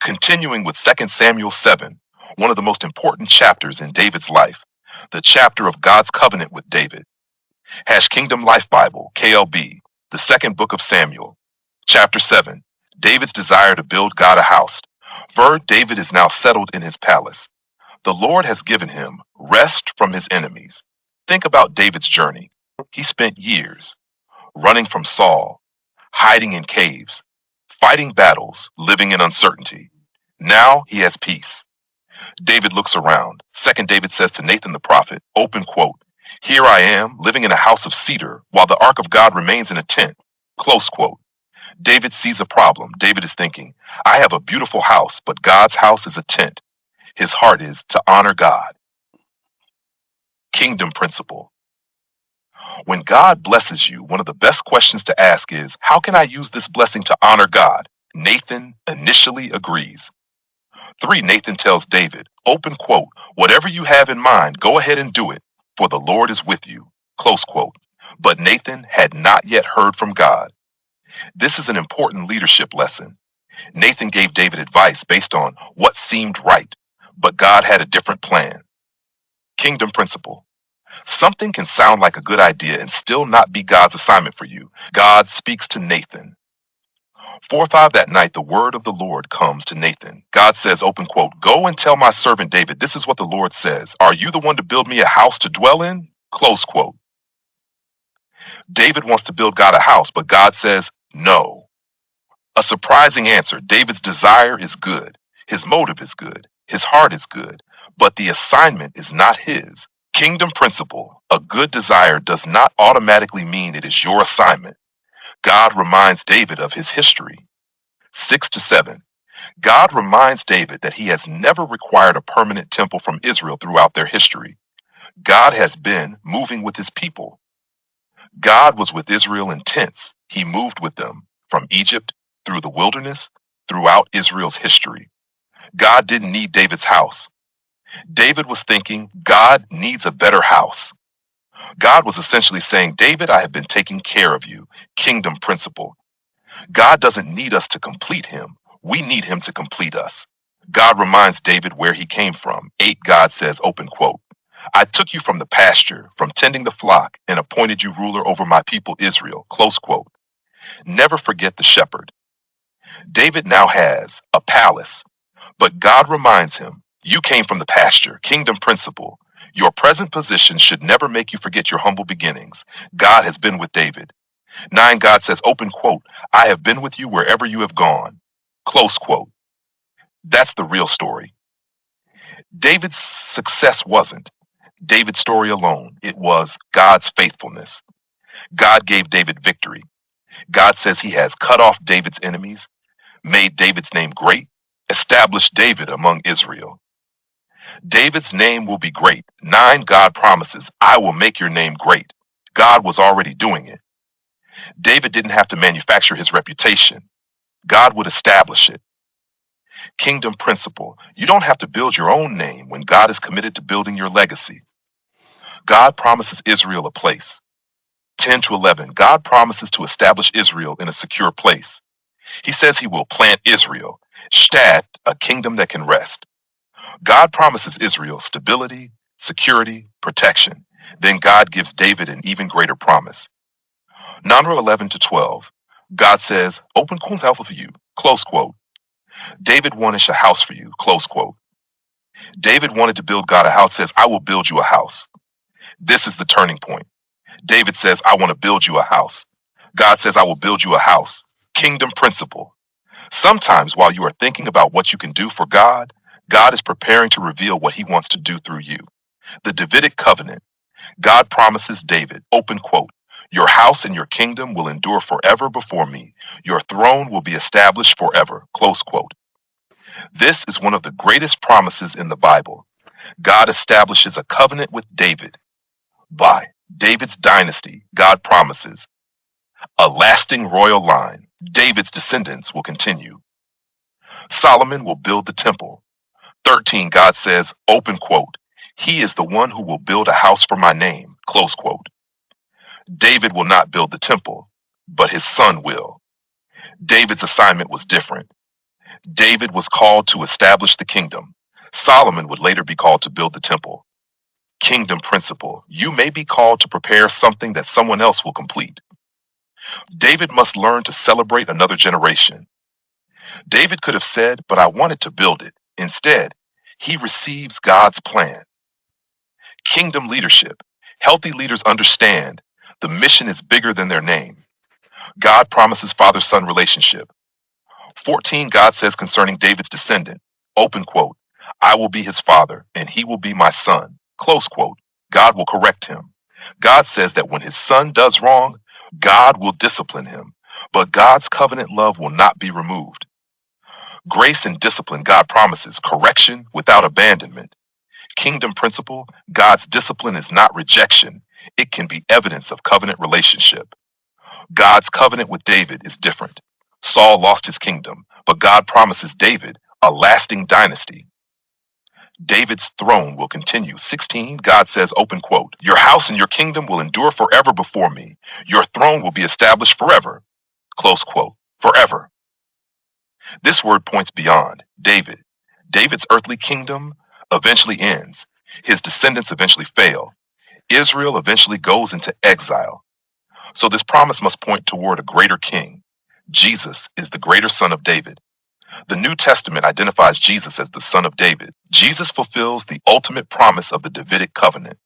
Continuing with 2 Samuel 7, one of the most important chapters in David's life, the chapter of God's covenant with David. Kingdom Life Bible, KLB, the second book of Samuel, chapter 7, David's desire to build God a house. David is now settled in his palace. The Lord has given him rest from his enemies. Think about David's journey. He spent years running from Saul, hiding in caves, fighting battles, living in uncertainty. Now he has peace. David looks around. 2 David says to Nathan the prophet, open quote, "Here I am, living in a house of cedar, while the ark of God remains in a tent." Close quote. David sees a problem. David is thinking, I have a beautiful house, but God's house is a tent. His heart is to honor God. Kingdom principle. When God blesses you, one of the best questions to ask is, how can I use this blessing to honor God? Nathan initially agrees. 3, Nathan tells David, open quote, "Whatever you have in mind, go ahead and do it, for the Lord is with you." Close quote. But Nathan had not yet heard from God. This is an important leadership lesson. Nathan gave David advice based on what seemed right, but God had a different plan. Kingdom principle. Something can sound like a good idea and still not be God's assignment for you. God speaks to Nathan. 4:05 that night, the word of the Lord comes to Nathan. God says, open quote, "Go and tell my servant David, this is what the Lord says. Are you the one to build me a house to dwell in?" Close quote. David wants to build God a house, but God says, no. A surprising answer. David's desire is good. His motive is good. His heart is good. But the assignment is not his. Kingdom principle. A good desire does not automatically mean it is your assignment. God reminds David of his history. 6-7. God reminds David that he has never required a permanent temple from Israel throughout their history. God has been moving with his people. God was with Israel in tents. He moved with them from Egypt through the wilderness, throughout Israel's history. God didn't need David's house. David was thinking, God needs a better house. God was essentially saying, David, I have been taking care of you. Kingdom principle. God doesn't need us to complete him. We need him to complete us. God reminds David where he came from. 8, God says, open quote, "I took you from the pasture, from tending the flock, and appointed you ruler over my people Israel." Close quote. Never forget the shepherd. David now has a palace, but God reminds him, you came from the pasture. Kingdom principle. Your present position should never make you forget your humble beginnings. God has been with David. 9, God says, open quote, "I have been with you wherever you have gone." Close quote. That's the real story. David's success wasn't David's story alone. It was God's faithfulness. God gave David victory. God says he has cut off David's enemies, made David's name great, established David among Israel. David's name will be great. 9, God promises, "I will make your name great." God was already doing it. David didn't have to manufacture his reputation. God would establish it. Kingdom principle. You don't have to build your own name when God is committed to building your legacy. God promises Israel a place. 10-11. God promises to establish Israel in a secure place. He says he will plant Israel, Shtad, a kingdom that can rest. God promises Israel stability, security, protection. Then God gives David an even greater promise. 11-12. God says, open quote, "Help for you." Close quote. David wanted a house for you. Close quote. David wanted to build God a house, says, "I will build you a house." This is the turning point. David says, "I want to build you a house." God says, "I will build you a house." Kingdom principle. Sometimes while you are thinking about what you can do for God, God is preparing to reveal what he wants to do through you. The Davidic covenant. God promises David, open quote, "Your house and your kingdom will endure forever before me. Your throne will be established forever." Close quote. This is one of the greatest promises in the Bible. God establishes a covenant with David. By David's dynasty, God promises a lasting royal line. David's descendants will continue. Solomon will build the temple. 13, God says, open quote, "He is the one who will build a house for my name." Close quote. David will not build the temple, but his son will. David's assignment was different. David was called to establish the kingdom. Solomon would later be called to build the temple. Kingdom principle. You may be called to prepare something that someone else will complete. David must learn to celebrate another generation. David could have said, but I wanted to build it. Instead, he receives God's plan. Kingdom leadership. Healthy leaders understand the mission is bigger than their name. God promises father-son relationship. 14, God says concerning David's descendant, open quote, I will be his father and he will be my son, close quote. God will correct him. God says that when his son does wrong, God will discipline him, but God's covenant love will not be removed. Grace and discipline, God promises correction without abandonment. Kingdom principle, God's discipline is not rejection. It can be evidence of covenant relationship. God's covenant with David is different. Saul lost his kingdom, but God promises David a lasting dynasty. David's throne will continue. 16, God says, open quote, your house and your kingdom will endure forever before me. Your throne will be established forever. Close quote, forever. This word points beyond David. David's earthly kingdom eventually ends. His descendants eventually fail. Israel eventually goes into exile. So this promise must point toward a greater king. Jesus is the greater son of David. The New Testament identifies Jesus as the son of David. Jesus fulfills the ultimate promise of the Davidic covenant.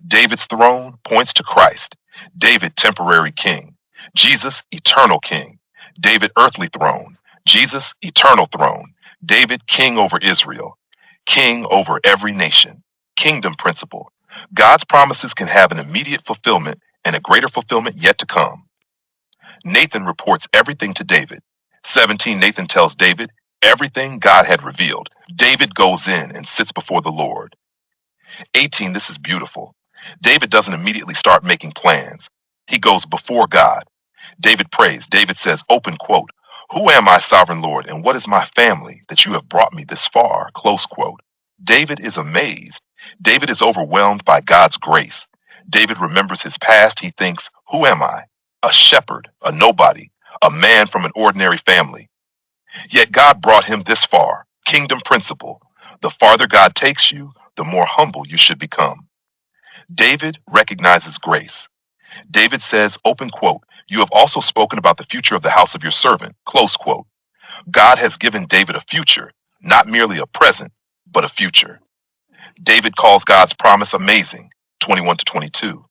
David's throne points to Christ. David, temporary king. Jesus, eternal king. David, earthly throne. Jesus, eternal throne. David, king over Israel. King over every nation. Kingdom principle. God's promises can have an immediate fulfillment and a greater fulfillment yet to come. Nathan reports everything to David. 17, Nathan tells David everything God had revealed. David goes in and sits before the Lord. 18, this is beautiful. David doesn't immediately start making plans. He goes before God. David prays. David says, open quote, who am I, sovereign Lord, and what is my family that you have brought me this far? Close quote. David is amazed. David is overwhelmed by God's grace. David remembers his past. He thinks, who am I? A shepherd, a nobody, a man from an ordinary family. Yet God brought him this far. Kingdom principle. The farther God takes you, the more humble you should become. David recognizes grace. David says, open quote, you have also spoken about the future of the house of your servant, close quote. God has given David a future, not merely a present, but a future. David calls God's promise amazing, 21 to 22.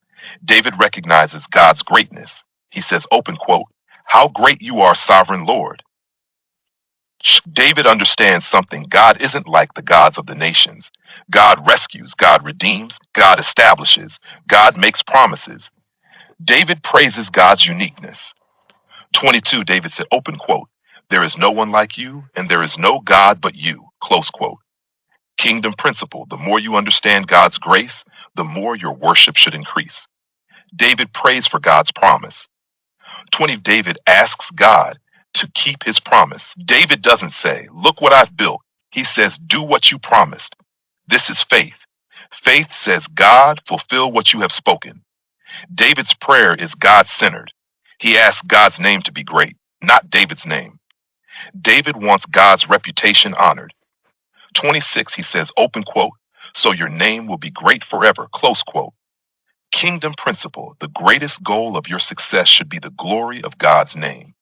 David recognizes God's greatness. He says, open quote, how great you are, sovereign Lord. David understands something. God isn't like the gods of the nations. God rescues, God redeems, God establishes, God makes promises. David praises God's uniqueness. 22, David said, open quote, there is no one like you, and there is no God but you, close quote. Kingdom principle, the more you understand God's grace, the more your worship should increase. David prays for God's promise. 20, David asks God to keep his promise. David doesn't say, look what I've built. He says, do what you promised. This is faith. Faith says, God, fulfill what you have spoken. David's prayer is God-centered. He asks God's name to be great, not David's name. David wants God's reputation honored. 26, he says, open quote, so your name will be great forever, close quote. Kingdom principle, the greatest goal of your success should be the glory of God's name.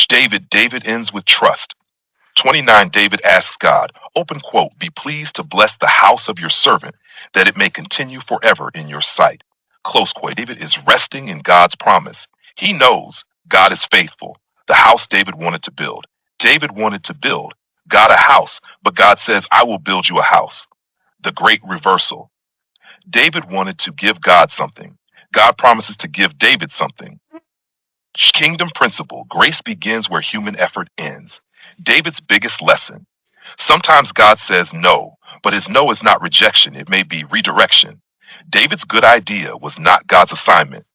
David ends with trust. 29, David asks God, open quote, be pleased to bless the house of your servant, that it may continue forever in your sight. Close quote. David is resting in God's promise. He knows God is faithful. The house David wanted to build. David wanted to build God a house, but God says, I will build you a house. The great reversal. David wanted to give God something. God promises to give David something. Kingdom principle. Grace begins where human effort ends. David's biggest lesson. Sometimes God says no, but his no is not rejection. It may be redirection. David's good idea was not God's assignment.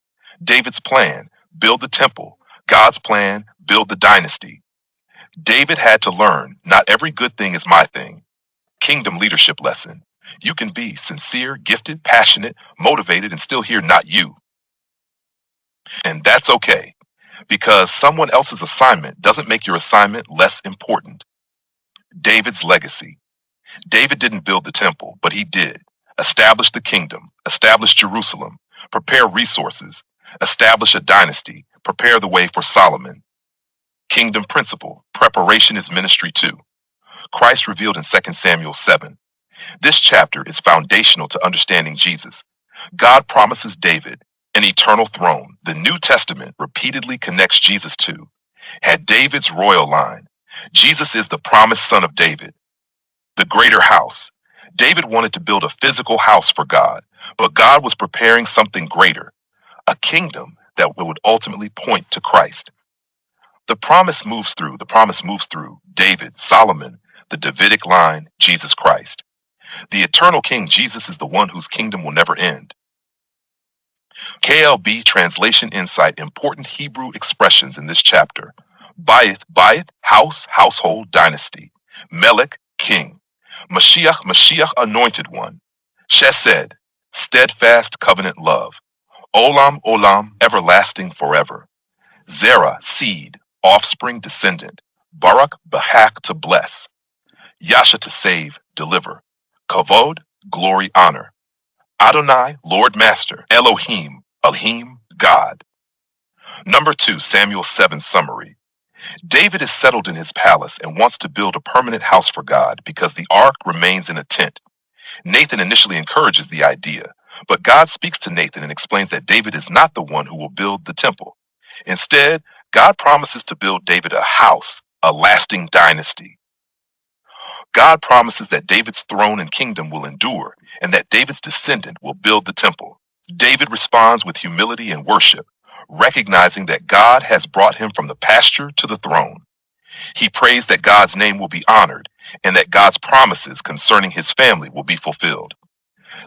David's plan, build the temple. God's plan, build the dynasty. David had to learn, not every good thing is my thing. Kingdom leadership lesson. You can be sincere, gifted, passionate, motivated, and still hear not you. And that's okay, because someone else's assignment doesn't make your assignment less important. David's legacy. David didn't build the temple, but he did. Establish the kingdom, establish Jerusalem, prepare resources, establish a dynasty, prepare the way for Solomon. Kingdom principle, preparation is ministry too. Christ revealed in 2 Samuel 7. This chapter is foundational to understanding Jesus. God promises David an eternal throne. The New Testament repeatedly connects Jesus to had David's royal line. Jesus is the promised son of David, the greater house. David wanted to build a physical house for God, but God was preparing something greater, a kingdom that would ultimately point to Christ. The promise moves through David, Solomon, the Davidic line, Jesus Christ. The eternal king, Jesus, is the one whose kingdom will never end. KLB Translation Insight, important Hebrew expressions in this chapter. Bayith, house, household, dynasty. Melech, king. Mashiach, anointed one. Chesed, steadfast covenant love. Olam, everlasting forever. Zerah, seed, offspring, descendant. Barak, bahak, to bless. Yasha, to save, deliver. Kavod, glory, honor. Adonai, Lord Master. Elohim, God. Number 2, Samuel 7 summary. David is settled in his palace and wants to build a permanent house for God because the ark remains in a tent. Nathan initially encourages the idea, but God speaks to Nathan and explains that David is not the one who will build the temple. Instead, God promises to build David a house, a lasting dynasty. God promises that David's throne and kingdom will endure and that David's descendant will build the temple. David responds with humility and worship, recognizing that God has brought him from the pasture to the throne. He prays that God's name will be honored and that God's promises concerning his family will be fulfilled.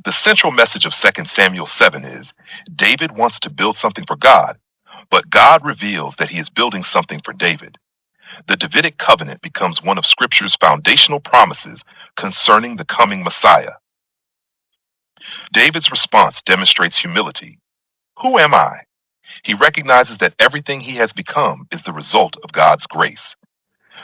The central message of 2 Samuel 7 is David wants to build something for God, but God reveals that he is building something for David. The Davidic covenant becomes one of Scripture's foundational promises concerning the coming Messiah. David's response demonstrates humility. Who am I? He recognizes that everything he has become is the result of God's grace.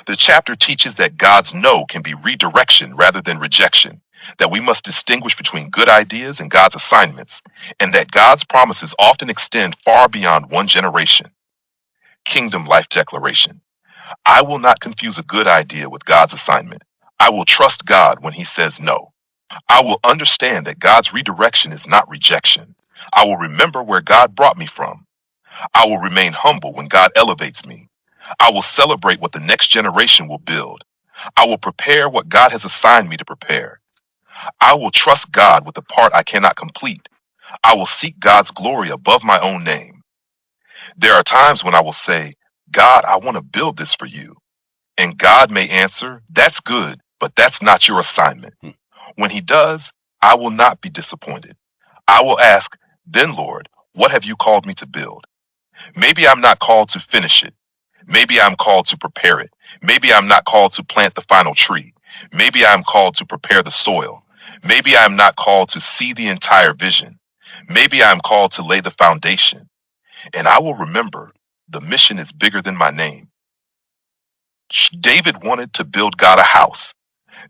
The chapter teaches that God's no can be redirection rather than rejection, that we must distinguish between good ideas and God's assignments, and that God's promises often extend far beyond one generation. Kingdom Life Declaration. I will not confuse a good idea with God's assignment. I will trust God when he says no. I will understand that God's redirection is not rejection. I will remember where God brought me from. I will remain humble when God elevates me. I will celebrate what the next generation will build. I will prepare what God has assigned me to prepare. I will trust God with the part I cannot complete. I will seek God's glory above my own name. There are times when I will say, God, I want to build this for you. And God may answer, that's good, but that's not your assignment. When he does, I will not be disappointed. I will ask, then Lord, what have you called me to build? Maybe I'm not called to finish it. Maybe I'm called to prepare it. Maybe I'm not called to plant the final tree. Maybe I'm called to prepare the soil. Maybe I'm not called to see the entire vision. Maybe I'm called to lay the foundation. And I will remember the mission is bigger than my name. David wanted to build God a house.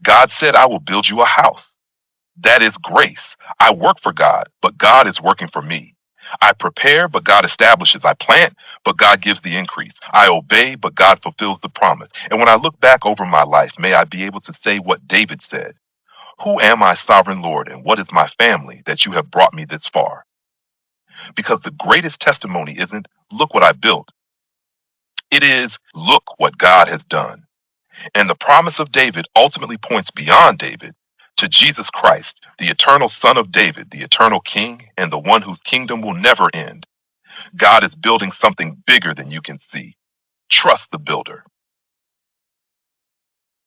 God said, I will build you a house. That is grace. I work for God, but God is working for me. I prepare, but God establishes. I plant, but God gives the increase. I obey, but God fulfills the promise. And when I look back over my life, may I be able to say what David said. Who am I, sovereign Lord, and what is my family that you have brought me this far? Because the greatest testimony isn't, look what I built. It is, look what God has done. And the promise of David ultimately points beyond David to Jesus Christ, the eternal Son of David, the eternal King, and the one whose kingdom will never end. God is building something bigger than you can see. Trust the builder.